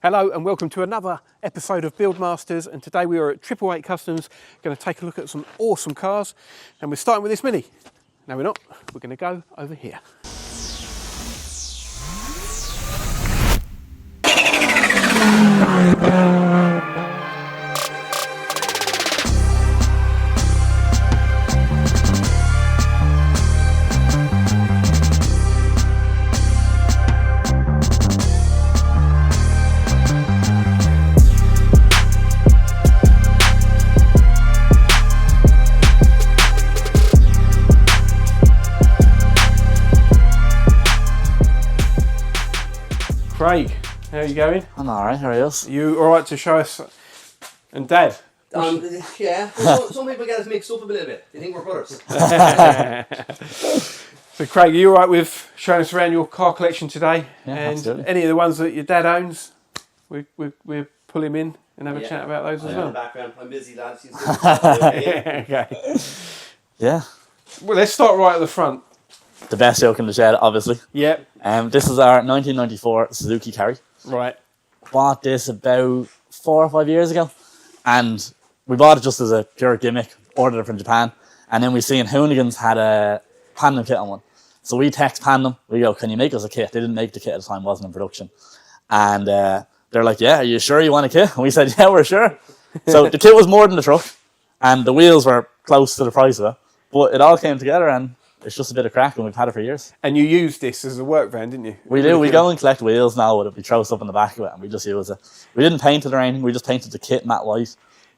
Hello and welcome to another episode of Buildmasters, and today we are at 888 Customs going to take a look at some awesome cars, and we're starting with this Mini. No we're not, we're going to go over here. Craig, how are you going? I'm alright, how are you? You alright to show us? And Dad? Yeah, well, some people get us mixed up a little bit. They think we're brothers. So Craig, are you alright with showing us around your car collection today? Yeah, and absolutely. Any of the ones that your dad owns, we'll pull him in and have a chat about those as In the well. background, I'm busy, lads. Okay. Yeah. Well, let's start right at the front. The best joke in the shed, obviously. Yep. This is our 1994 Suzuki Carry. Right. Bought this about 4 or 5 years ago. And we bought it just as a pure gimmick, ordered it from Japan. And then we seen Hoonigans had a Pandem kit on one. So we text Pandem, we go, can you make us a kit? They didn't make the kit at the time, wasn't in production. And they're like, yeah, are you sure you want a kit? And we said, yeah, we're sure. So the kit was more than the truck. And the wheels were close to the price of it. But it all came together and it's just a bit of crack, and we've had it for years. And you used this as a work van, didn't you? We do. We go and collect wheels now with it. We throw stuff in the back of it, and we just use it. We didn't paint it or anything. We just painted the kit matte white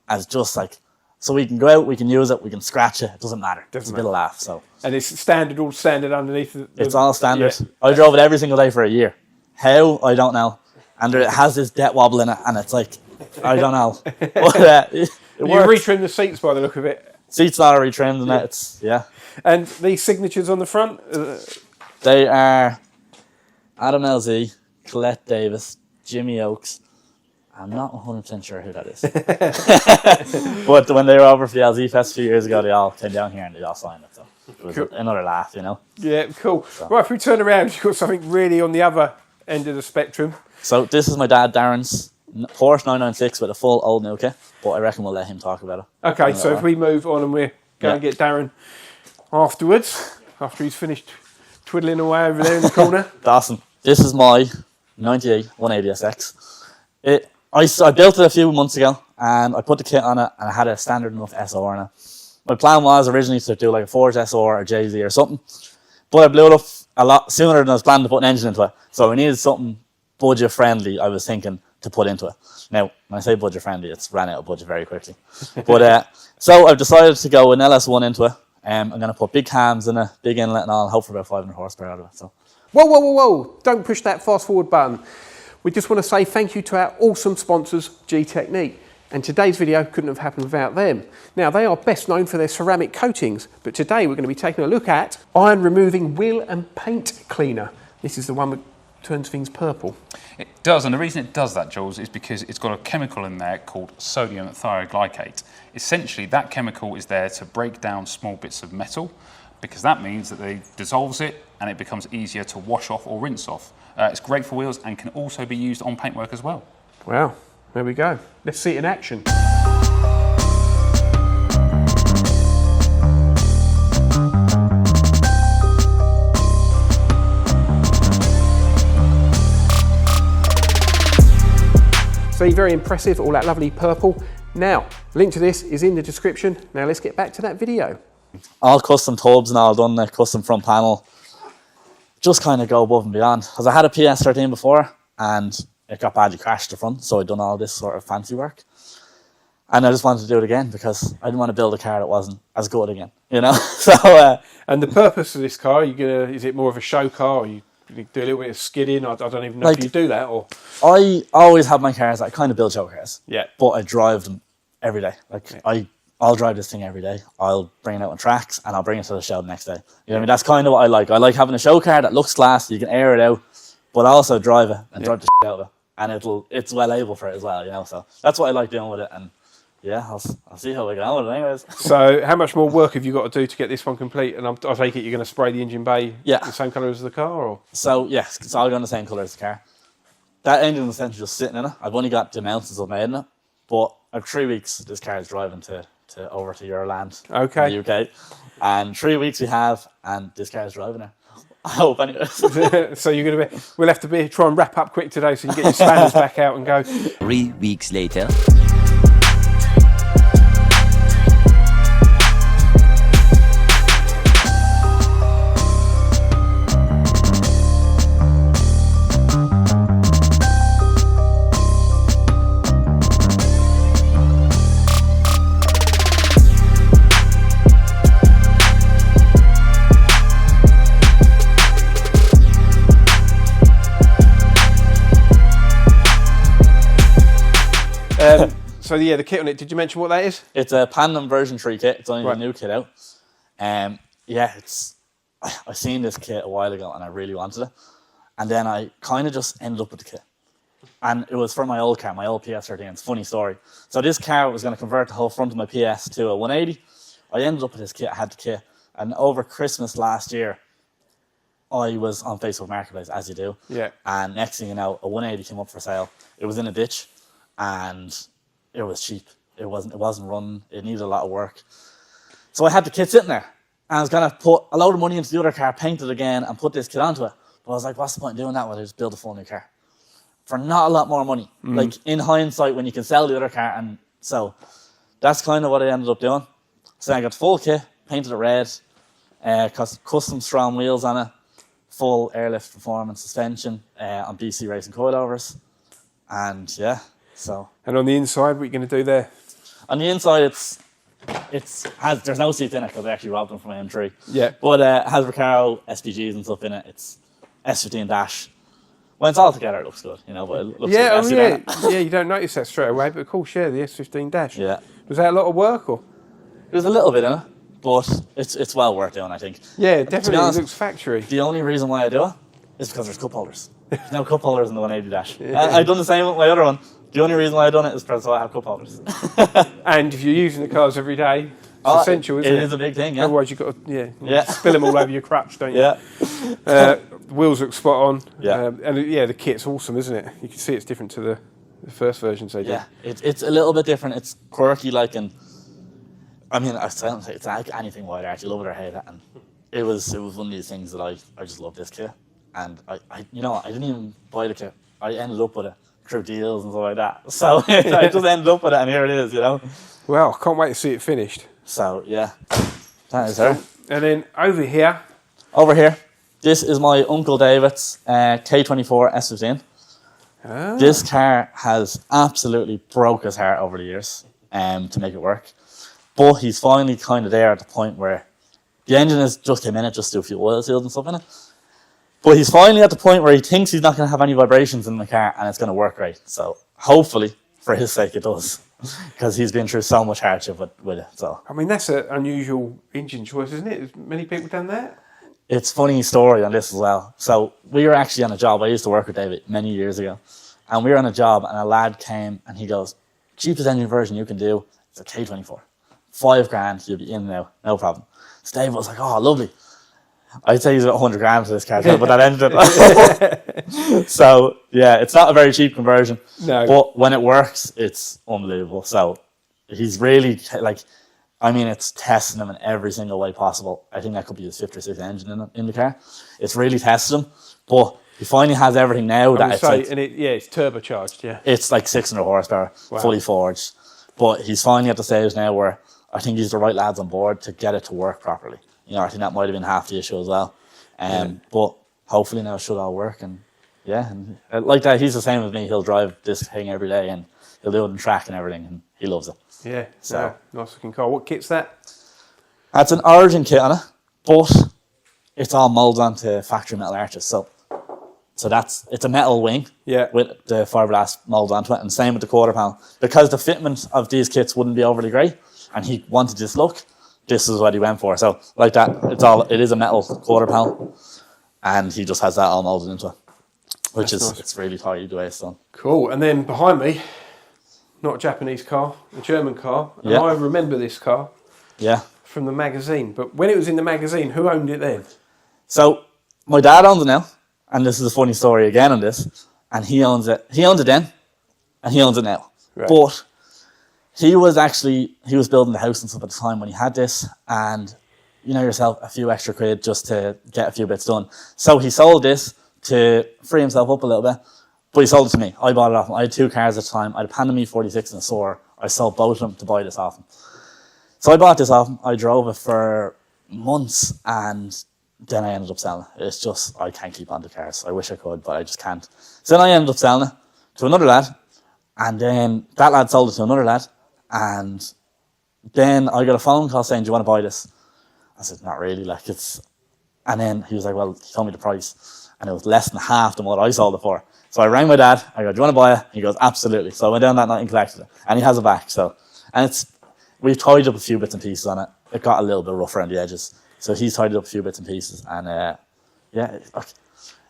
as just like, so we can go out, we can use it, we can scratch it. It doesn't matter. It's a bit of laugh. So. And it's standard, all standard underneath. It's all standard. Yeah. I drove it every single day for a year. How? I don't know. And it has this debt wobble in it, and it's like, I don't know. But, it you works. retrimmed the seats by the look of it. Seats are retrimmed, and it's, yeah. And these signatures on the front? They are Adam LZ, Colette Davis, Jimmy Oakes. I'm not 100% sure who that is. But when they were over for the LZ Fest a few years ago, they all came down here and they all signed it. So it was another laugh, you know. Yeah, cool. So. Right, if we turn around, you've got something really on the other end of the spectrum. So this is my dad Darren's Porsche 996 with a full old new kit, but I reckon we'll let him talk about it. Okay, so if we move on and we're going to get Darren afterwards, after he's finished twiddling away over there in the corner. Dawson, this is my 98 180SX. I built it a few months ago and I put the kit on it and I had a standard enough SR on it. My plan was originally to do like a Forge SR or JZ or something, but I blew it up a lot sooner than I was planning to put an engine into it. So we needed something budget friendly, I was thinking, to put into it. Now, when I say budget friendly, it's ran out of budget very quickly. But so I've decided to go an LS1 into it. I'm going to put big cams in a big inlet and all, and hope for about 500 horsepower out of it. So. Whoa, whoa, whoa, whoa. Don't push that fast forward button. We just want to say thank you to our awesome sponsors, Gtechniq. And today's video couldn't have happened without them. Now, they are best known for their ceramic coatings, but today we're going to be taking a look at iron removing wheel and paint cleaner. This is the one that turns things purple. It does, and the reason it does that, Jules, is because it's got a chemical in there called sodium thioglycate. Essentially, that chemical is there to break down small bits of metal, because that means that it dissolves it and it becomes easier to wash off or rinse off. It's great for wheels and can also be used on paintwork as well. Wow, there we go. Let's see it in action. See, very impressive, all that lovely purple. Now, link to this is in the description. Now let's get back to that video. All custom tubs and all done, the custom front panel. Just kind of go above and beyond. Because I had a PS13 before and it got badly crashed the front, so I'd done all this sort of fancy work. And I just wanted to do it again because I didn't want to build a car that wasn't as good again, you know? So, and the purpose of this car, is it more of a show car, or you do a little bit of skidding? I don't even know if you do that, or... I always have my cars, I kind of build show cars. Yeah. But I drive them every day. I'll drive this thing every day. I'll bring it out on tracks and I'll bring it to the show the next day. You know what I mean? That's kind of what I like. I like having a show car that looks class, you can air it out, but also drive it and drive the shit out of it. And it's well able for it as well, you know? So that's what I like doing with it. And yeah, I'll see how we get on with it anyways. So how much more work have you got to do to get this one complete? And I take it you're going to spray the engine bay the same colour as the car? Or? So yeah, it's all going the same colour as the car. that engine was essentially just sitting in it. I've only got the mounts and stuff made in it, but in 3 weeks this car is driving over to your land, Okay. in the UK, and 3 weeks we have, and this car is driving it. I hope anyway. So you're going to be. We'll have to try and wrap up quick today, so you can get your spanners back out and go. 3 weeks later. So yeah, the kit on it. Did you mention what that is? It's a Pandem version 3 kit. It's only Right. the new kit out. Yeah, I seen this kit a while ago and I really wanted it, and then I kind of just ended up with the kit. And it was for my old car, my old PS13. It's a funny story. So this car was going to convert the whole front of my PS to a 180. I ended up with this kit. I had the kit, and over Christmas last year, I was on Facebook Marketplace, as you do. Yeah. And next thing you know, a 180 came up for sale. It was in a ditch, and it was cheap. It wasn't running. It needed a lot of work. So I had the kit sitting there, and I was gonna put a load of money into the other car, paint it again, and put this kit onto it. But I was like, what's the point in doing that when I just build a full new car for not a lot more money? Like in hindsight, when you can sell the other car, and so that's kind of what I ended up doing. So I got the full kit, painted it red, custom strong wheels on it, full airlift performance suspension on BC racing coilovers, and yeah. So And on the inside, what are you going to do there? on the inside, there's no seats in it because I actually robbed them from my M3. Yeah. But it has Recaro SPGs and stuff in it. It's S15 dash. When it's all together, it looks good, you know. But it looks Yeah, like yeah. You don't notice that straight away, but of course, yeah, the S15 dash. Yeah. Was that a lot of work or? There's a little bit in it, but it's well worth doing, I think. Yeah, definitely. honest, It looks factory. The only reason why I do it is because there's cup holders. There's no cup holders in the 180 dash. I've done the same with my other one. The only reason why I've done it is because I have cup holders. And if you're using the cars every day, it's essential, isn't it? It is a big thing, yeah. Otherwise, you've got to Yeah. spill them all over your crutch, don't you? Yeah. The wheels look spot on. Yeah. And yeah, the kit's awesome, isn't it? You can see it's different to the first versions they did. Yeah, it's a little bit different. It's quirky, like, and I mean, I don't say it's like anything Wide Arch. You love it or hate it, and it was one of these things that I just love this kit, and I didn't even buy the kit. I ended up with it through deals and stuff like that. So I just ended up with it, and here it is, you know. Well, can't wait to see it finished. So yeah, that is her. And then over here, Over here, this is my Uncle David's K24 S15. This car has absolutely broke his heart over the years to make it work. But he's finally kind of there at the point where the engine has just came in, it just do a few oil seals and stuff in it. But he's finally at the point where he thinks he's not going to have any vibrations in the car and it's going to work right. So hopefully, for his sake, it does. Because he's been through so much hardship with it. So I mean, that's an unusual engine choice, isn't it? Has many people done that? it's a funny story on this as well. So we were actually on a job. I used to work with David many years ago. And we were on a job and a lad came and he goes, cheapest engine version you can do is a K24. $5,000, you'll be in now, no problem. So Dave was like, oh, lovely. I'd say he's about 100 grand for this car, but that ended it. So, yeah, it's not a very cheap conversion. No. But when it works, it's unbelievable. So he's really, like, I mean, it's testing him in every single way possible. I think that could be his 5th or 6th engine in the car. It's really tested him. But he finally has everything now that it's like, and it's turbocharged, yeah. it's like 600 horsepower, fully forged. But he's finally at the stage now where I think he's the right lads on board to get it to work properly. You know, I think that might have been half the issue as well. But hopefully now it should all work. And yeah, and like that, he's the same as me. He'll drive this thing every day and he'll do it in track and everything, and he loves it. Yeah, So nice looking car. What kit's that? that's an Origin kit on it, but it's all moulded onto factory metal arches. So it's a metal wing with the fiberglass mould onto it, and same with the quarter panel. Because the fitment of these kits wouldn't be overly great, and he wanted this look, this is what he went for. So like that, it is a metal quarter panel, and he just has that all moulded into it, which is nice. It's really tidy the way it's done. Cool. And then behind me, not a Japanese car, a German car, and I remember this car. Yeah. From the magazine. But when it was in the magazine, who owned it then? So my dad owns it now, and this is a funny story again on this. and he owns it. He owned it then, and he owns it now. Right. But he was building the house and stuff at the time when he had this, and you know yourself, a few extra quid just to get a few bits done. So he sold this to free himself up a little bit, but he sold it to me. I bought it off him. I had 2 cars at the time. I had a Pandem E46 in a store. I sold both of them to buy this off him. So I bought this off him. I drove it for months, and then I ended up selling it. It's just, I can't keep on to cars. I wish I could, but I just can't. So then I ended up selling it to another lad, and then that lad sold it to another lad, and then I got a phone call saying, do you want to buy this? I said, not really, like it's... And then he was like, well, he told me the price, and it was less than half than what I sold it for. So I rang my dad, I go, do you want to buy it? He goes, absolutely. So I went down that night and collected it, and he has it back, so... And we've tied up a few bits and pieces on it. It got a little bit rough around the edges. So he's tied up a few bits and pieces, and yeah,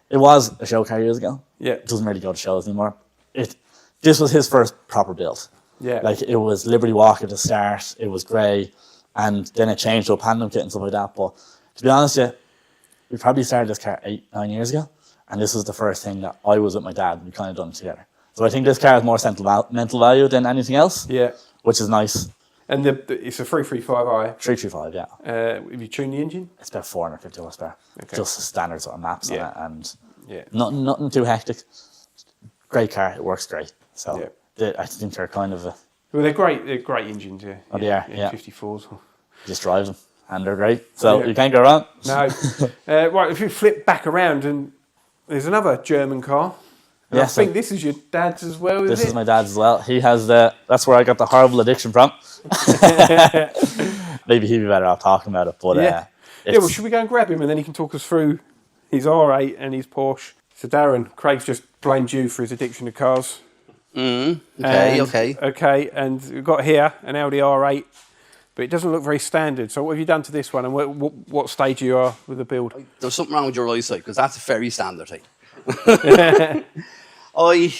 it was a show car years ago. Yeah. It doesn't really go to shows anymore. This was his first proper build. Yeah. Like, it was Liberty Walk at the start, it was grey, and then it changed to a Pandem kit and stuff like that. But to be honest with you, we probably started this car 8-9 years ago, and this was the first thing that I was with my dad, and we kind of done it together. So I think this car has more sentimental value than anything else. Yeah. Which is nice. And it's a 335i. 335, yeah. Have you tuned the engine? It's about 450 horsepower. Okay. Just the standard sort of maps on Yeah. it, and Yeah. nothing too hectic. Great car, it works great. So Yeah. I think they're kind of Well, they're great. They're great engines, yeah. Oh, they are, yeah. 54s. just drive them, and they're great. So Yeah. you can't go wrong. No. Right, if you flip back around, and there's another German car. And Yes, I think this is your dad's as well, This is is it? my dad's as well. He has that's where I got the horrible addiction from. Maybe he'd be better off talking about it, but Yeah, well, should we go and grab him, and then he can talk us through his R8 and his Porsche? So Darren, Craig's just blamed you for his addiction to cars. Okay, And- okay. Okay, and we've got here an Audi R8, but it doesn't look very standard. So what have you done to this one, and what stage you are with the build? There's something wrong with your eyesight, because that's a very standard thing. I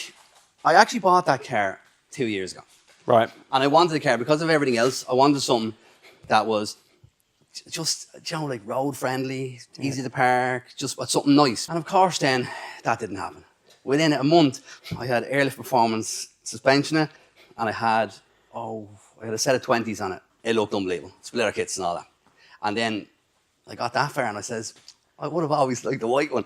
actually bought that car 2 years ago. Right. And I wanted the car, because of everything else, I wanted something that was just, you know, like road friendly, easy to park, just something nice. And of course then, that didn't happen. Within a month, I had airlift performance suspension in it, and I had a set of 20s on it. It looked unbelievable, splitter kits and all that. And then I got that far, and I says, I would have always liked the white one.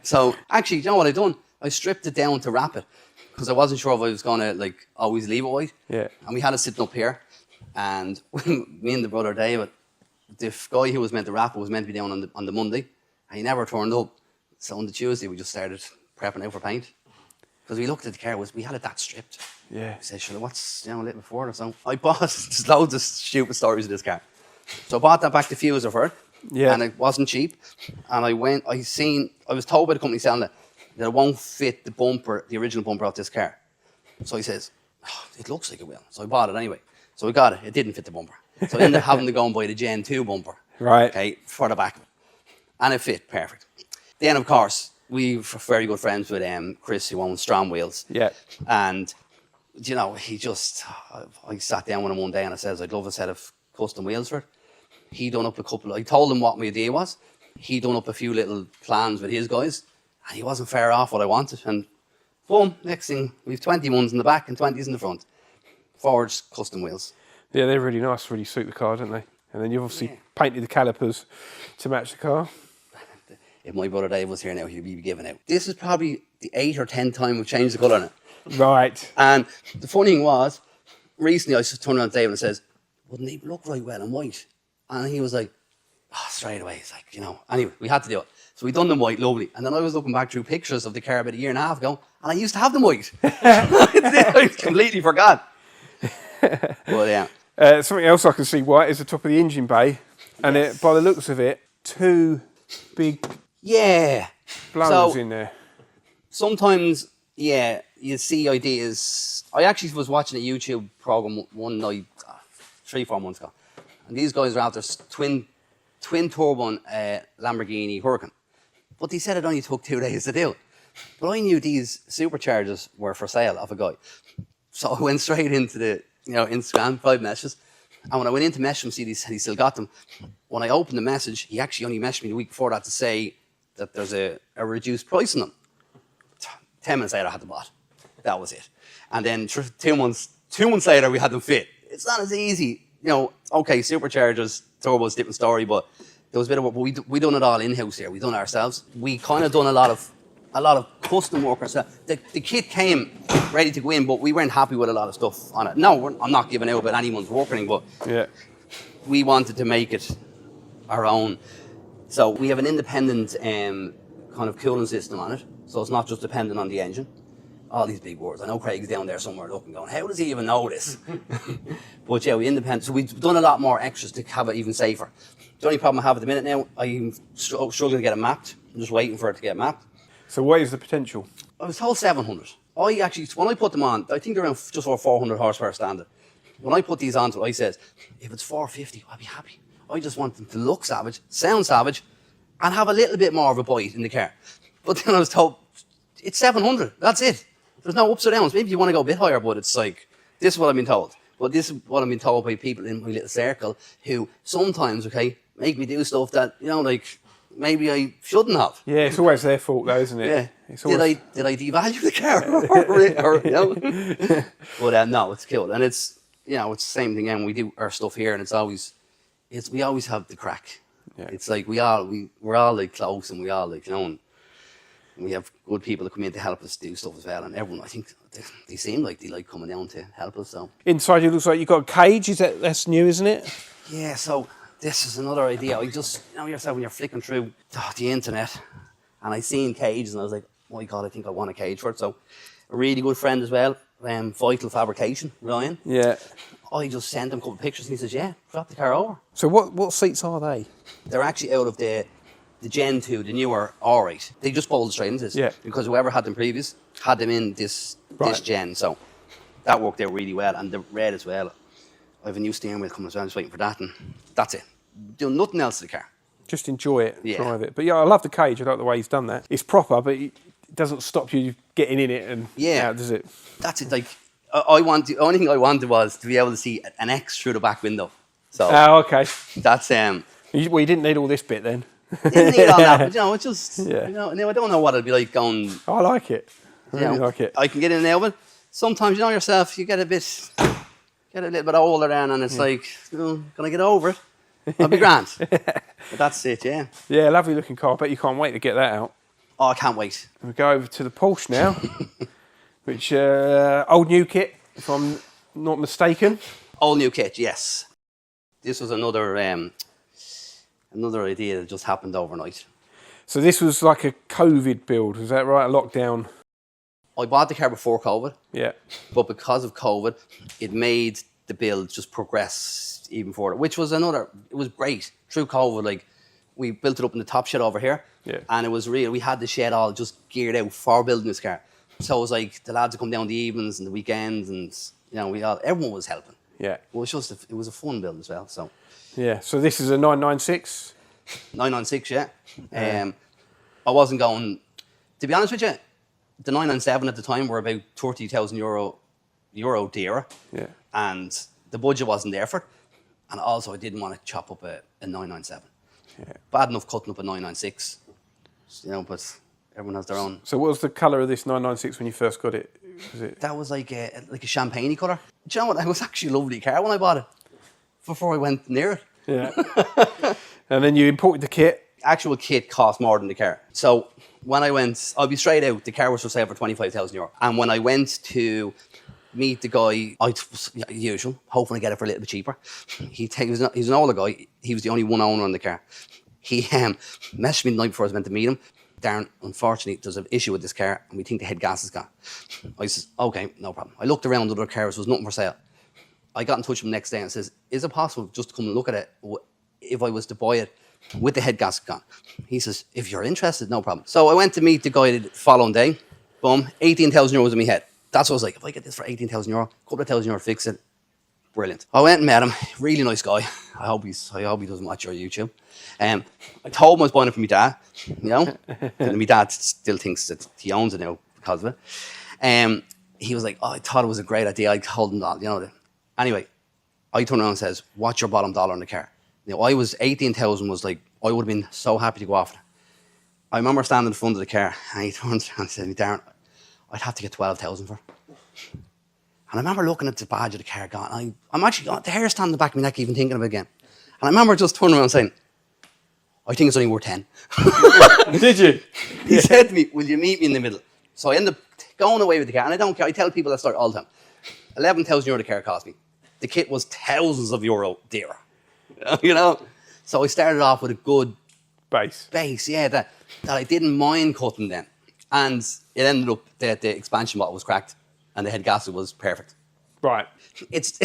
So actually, you know what I done? I stripped it down to wrap it, because I wasn't sure if I was going to like always leave it white. Yeah. And we had it sitting up here, and me and the brother David, the guy who was meant to wrap it was meant to be down on the Monday, and he never turned up. So on the Tuesday, we just started prepping out for paint, because we looked at the car, we had it that stripped. Yeah. We said, sure, what's, you know, a little bit further. So I bought, there's loads of stupid stories of this car. So I bought that back diffuser for it. Yeah. And it wasn't cheap. And I was told by the company selling it that it won't fit the bumper, the original bumper of this car. So he says, it looks like it will. So I bought it anyway. So we got it. It didn't fit the bumper. So I ended up having to go and buy the Gen 2 bumper. Right. Okay, for the back. And it fit perfect. Then, of course, we're very good friends with Chris, who owns Strom Wheels. Yeah. And, you know, I sat down with him one day and I says, I'd love a set of custom wheels for it. He done up I told him what my idea was. He done up a few little plans with his guys, and he wasn't far off what I wanted. And boom, next thing, we've 21s in the back and 20s in the front. Forged custom wheels. Yeah, they're really nice, really suit the car, don't they? And then you've obviously painted the calipers to match the car. If my brother Dave was here now, he'd be giving out. This is probably the 8th or 10th time we've changed the colour on it. Right. And the funny thing was, recently I just turned around to Dave and says, wouldn't he look right well in white? And he was like, straight away. It's like, you know. Anyway, we had to do it. So we done them white, lovely. And then I was looking back through pictures of the car about a year and a half ago, and I used to have them white. I completely forgot. But yeah. Something else I can see white is the top of the engine bay, and by the looks of it, 2 big blowers in there. Sometimes, you see ideas. I actually was watching a YouTube program one night, 3-4 months ago, and these guys are out there twin turbo Lamborghini Huracan, but they said it only took 2 days to do it. But I knew these superchargers were for sale off a guy, so I went straight into the Instagram 5 messages, and when I went in to message him, see he still got them. When I opened the message, he actually only messaged me the week before that to say that there's a reduced price on them. 10 minutes later, I had them bought. That was it. And then 2 months later, we had them fit. It's not as easy. You know, okay, superchargers, turbos, different story, but there was a bit of work. But we done it all in-house here. We done it ourselves. We kind of done a lot of custom work ourselves. The kit came ready to go in, but we weren't happy with a lot of stuff on it. No, I'm not giving out about anyone's work or anything, but Yeah. we wanted to make it our own. So we have an independent kind of cooling system on it. So it's not just dependent on the engine. All these big words. I know Craig's down there somewhere looking, going, how does he even know this? But yeah, we independent. So we've done a lot more extras to have it even safer. The only problem I have at the minute now, I'm struggling to get it mapped. I'm just waiting for it to get mapped. So what is the potential? I was told 700. I actually, when I put them on, I think they're around just over 400 horsepower standard. When I put these onto it, I said, if it's 450, I'll be happy. I just want them to look savage, sound savage, and have a little bit more of a bite in the car. But then I was told, it's 700, that's it. There's no ups or downs. Maybe you want to go a bit higher, but it's like, this is what I've been told. But this is what I've been told by people in my little circle who sometimes, okay, make me do stuff that, you know, like, maybe I shouldn't have. Yeah, it's always their fault though, isn't it? Yeah. It's always... Did I devalue the car? or, you know? But no, it's cool. And it's, you know, it's the same thing. And we do our stuff here, and we always have the crack. Yeah. It's like we're all like close, and we all like, you know, and we have good people that come in to help us do stuff as well. And everyone, I think, they seem like they like coming down to help us. So Inside, it looks like you've got a cage. That's new, isn't it? yeah. So this is another idea. I just, you know yourself when you're flicking through the internet, and I seen cages, and I was like, oh my God, I think I want a cage for it. So a really good friend as well, Vital Fabrication, Ryan. Yeah. I just sent him a couple of pictures, and he says, yeah, drop the car over. So what seats are they? They're actually out of the Gen 2, the newer R8. They just bolted straight into this. Yeah. Because whoever had them previous had them in this gen. So that worked out really well. And the red as well. I have a new steering wheel coming as well. I'm just waiting for that. And that's it. Doing nothing else to the car. Just enjoy it, Yeah. drive it. But yeah, I love the cage. I like the way he's done that. It's proper, but it doesn't stop you getting in it and out, does it? That's it. Like, the only thing I wanted was to be able to see an X through the back window. So Oh, okay. that's Well, you didn't need all this bit then. didn't need all that, but you know, it's just Yeah. you know, I don't know what it'd be like going. I like it. I You really know, like it. I can get in there, but sometimes you know yourself, you get a little bit older then, and it's like, you know, can I get over it? I'll be grand. But that's it, yeah. Yeah, lovely looking car. I bet you can't wait to get that out. Oh, I can't wait. We go over to the Porsche now, which old new kit, if I'm not mistaken. All new kit, yes. This was another idea that just happened overnight. So this was like a COVID build, is that right? A lockdown. I bought the car before COVID, Yeah. but because of COVID, it made the build just progress even further, which was it was great. Through COVID, like, we built it up in the top shed over here, and it was real. We had the shed all just geared out for building this car. So it was like the lads would come down the evenings and the weekends, and you know, everyone was helping. Yeah. It was just it was a fun build as well. So Yeah. So this is a 996. 996, yeah. I wasn't going. To be honest with you, the 997 at the time were about €30,000 dearer. Yeah. And the budget wasn't there for it. And also I didn't want to chop up a 997. Yeah. Bad enough cutting up a 996, you know, but everyone has their own. So what was the colour of this 996 when you first got it? Was it? That was like a champagne colour. Do you know what? It was actually a lovely car when I bought it. Before I went near it. Yeah. And then you imported the kit. Actual kit cost more than the car. So when I went, I'll be straight out, the car was for sale for €25,000. And when I went to meet the guy, usual, hoping to get it for a little bit cheaper. He's an older guy. He was the only one owner on the car. He messaged me the night before I was meant to meet him. Darren, unfortunately, there's an issue with this car, and we think the head gas is gone. I said, okay, no problem. I looked around other cars, there was nothing for sale. I got in touch with him the next day and says, is it possible just to come and look at it if I was to buy it with the head gasket gone? He says, if you're interested, no problem. So I went to meet the guy the following day. Boom, €18,000 in my head. That's what I was like, if I get this for €18,000, a couple of €1,000 to fix it, brilliant. I went and met him, really nice guy. I hope he doesn't watch your YouTube. I told him I was buying it for my dad, you know. And my dad still thinks that he owns it now because of it. He was like, oh, I thought it was a great idea. I told him that, you know. Anyway, I turned around and says, what's your bottom dollar on the car? You know, 18,000 was like, I would have been so happy to go after it. I remember standing in front of the car, and he turned around and said, Darren, I'd have to get 12,000 for it. And I remember looking at the badge of the car going, I'm actually got the hair standing in the back of my neck even thinking of it again. And I remember just turning around saying, I think it's only worth 10. Did you? He said to me, will you meet me in the middle? So I ended up going away with the car, and I don't care. I tell people that story all the time. 11,000 euro the car cost me. The kit was thousands of euro dearer. You know? So I started off with a good base, yeah, that I didn't mind cutting then. And it ended up that the expansion bottle was cracked and the head gasket was perfect. Right. It's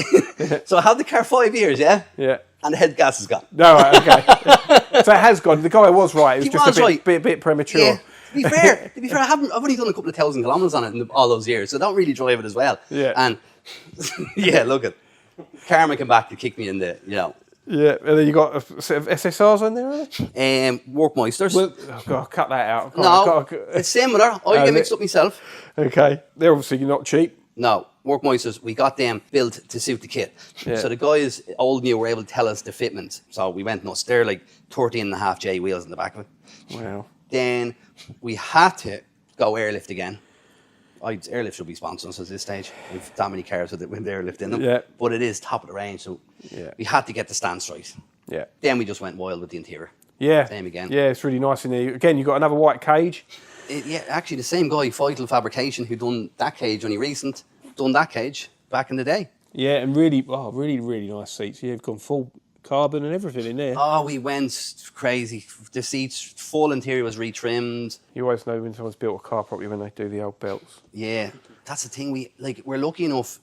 so I had the car 5 years, yeah? Yeah. And the head gas is gone. No, right, okay. So it has gone. The guy was right. It was just a bit premature. Yeah. To be fair, I've only done a couple of 1,000 kilometers on it in all those years, so I don't really drive it as well. Yeah. And yeah, look at karma came back to kick me in the, you know. Yeah, and then you got a set of SSRs on there, are they? Workmeisters. Well, oh God, cut that out. It's similar. I get mixed up myself. Okay, they're obviously not cheap. No, Workmeisters, we got them built to suit the kit. Yeah. So the guys, old and new, were able to tell us the fitment. So we went nuts. They're like 13.5 J wheels in the back of it. Wow. Then we had to go airlift again. Airlift should be sponsoring us at this stage. We've that many cars with airlift in them. Yeah. But it is top of the range, so we had to get the stance right. Yeah. Then we just went wild with the interior. Yeah. Same again. Yeah, it's really nice in there. Again, you've got another white cage. Yeah, actually the same guy, Vital Fabrication, who done that cage only recent, done that cage back in the day. Yeah, and really nice seats. Yeah, you've gone full carbon and everything in there. Oh, we went crazy. The seats, full interior was retrimmed. You always know when someone's built a car properly when they do the old belts. Yeah, that's the thing. We're lucky enough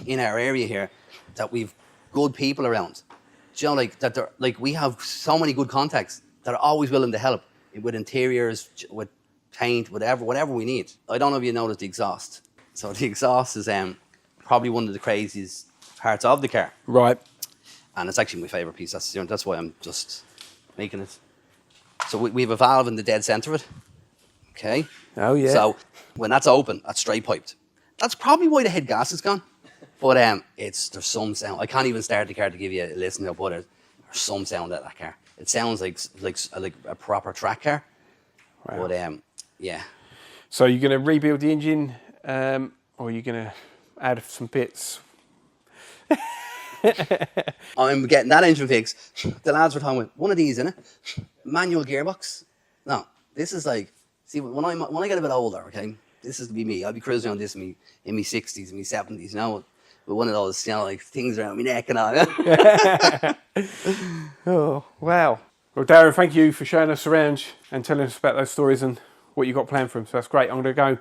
in our area here that we've good people around. Do you know, we have so many good contacts that are always willing to help with interiors, with paint, whatever we need. I don't know if you noticed the exhaust. So the exhaust is probably one of the craziest parts of the car. Right. And it's actually my favourite piece. That's why I'm just making it. So we have a valve in the dead centre of it. Okay. Oh, yeah. So when that's open, that's straight piped. That's probably why the head gas is gone. But there's some sound. I can't even start the car to give you a listen to, but there's some sound at that car. It sounds like a proper track car. Wow. But yeah. So you're going to rebuild the engine, or are you going to add some bits? I'm getting that engine fixed. The lads were talking about one of these in it, manual gearbox. No, this is like, see, when I get a bit older, okay, this is to be me. I'll be cruising around this in my 60s, my 70s, you know, with one of those, you know, like things around my neck and all. Oh, wow. Well, Darren, thank you for showing us around and telling us about those stories and what you got planned for them. So that's great. I'm going to go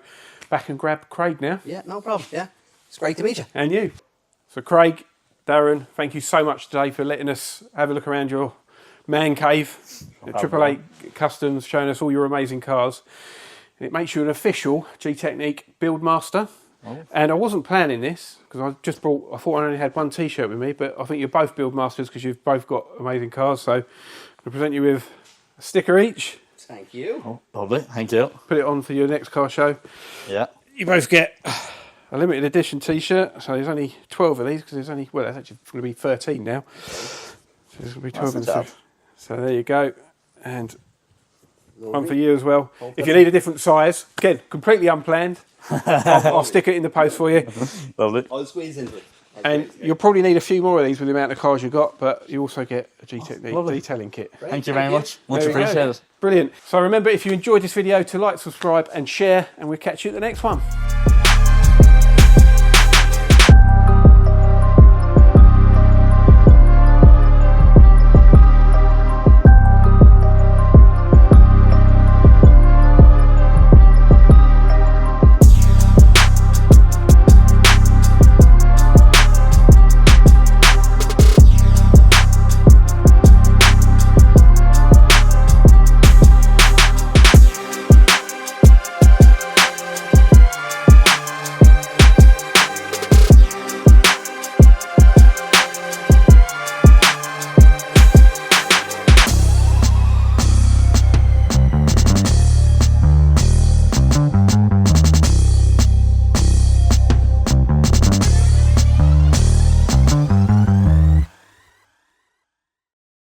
back and grab Craig now. Yeah, no problem. Yeah, it's great to meet you. And you. So Craig, Darren, thank you so much today for letting us have a look around your man cave, Triple Eight Customs, showing us all your amazing cars. And it makes you an official Gtechniq build master. Oh. And I wasn't planning this because I thought I only had one T-shirt with me, but I think you're both build masters because you've both got amazing cars. So I'm going to present you with a sticker each. Thank you. Oh, lovely, thank you. Put it on for your next car show. Yeah. You both get a limited edition T-shirt. So there's only 12 of these because there's only, well, there's actually going to be 13 now. So there's going to be 12 in the So there you go. And one for you as well. If you need a different size, again, completely unplanned, I'll stick it in the post for you. Lovely. I'll squeeze into it. And you'll probably need a few more of these with the amount of cars you've got, but you also get a Gtechniq detailing kit. Thank you very much. Much appreciated. Brilliant. So remember, if you enjoyed this video, to like, subscribe and share, and we'll catch you at the next one.